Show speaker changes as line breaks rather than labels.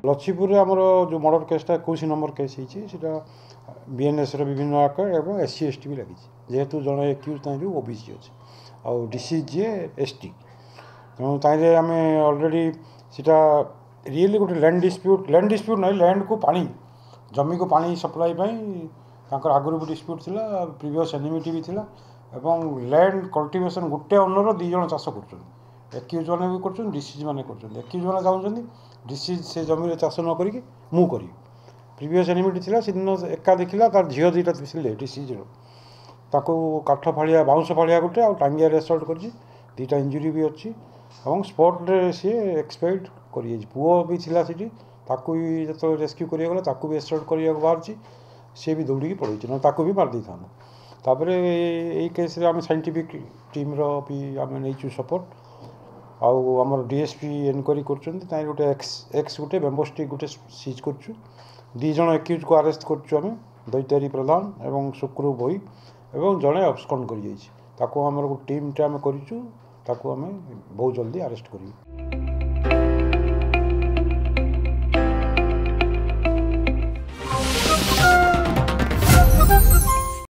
लछीपुर आमर जो murder केसटा 21 number case होता बीएनएस विभिन्न आकार और SC ST भी लगी जेहेतु जड़े एक्यूज ओबीसी अच्छे आउ डिसीज जी ST तेणु ताइले आम अलरेडी सीटा रियली गोटे लैंड डिस्प्यूट ना लैंड को पानी जमी को पानी सप्लाई आगुरी भी डिस्प्यूट थिला प्रीवियस एनिमिटी भी थिला एवं लैंड कल्टिवेशन गोटे ओनर 2 जन चाष कर एक्यूज मैंने भी कर डिसीज मैंने कर एक्यूज मैंने चाहते डिसीज से जमी चाष न करी मु करी प्रीवियस एनिमिटी थिला से दिन एका देखला तार झील 2टा थिले डिसीज काठ फाड़िया बाउंश फाड़िया गोटे आ टांगिया एसल्ट कर 2टा इंजुरी भी अच्छी और स्पॉट सी एक्सपायर्ड कर पुओ भी थिला सीटी ताकू भी जो रेस्क्यू करा ताकू भी एसल्ट करने बाहर सी भी दौड़ी पड़े ना ताकू भी मारदी था तापर यही केस आम साइंटिफिक टीम भी आम नहीं सपोर्ट आउ आम डीएसपी एनक्वारी कर गोटे एक्स गोटे मेम्बरस्टिक गोटे सीज कर 2 जन एक्यूज को अरेस्ट कर दैतारी प्रधान एवं शुक्र भोई एवं जड़े अब्सकंड कर टीम टे आम करूँ बहुत जल्दी अरेस्ट करूँ।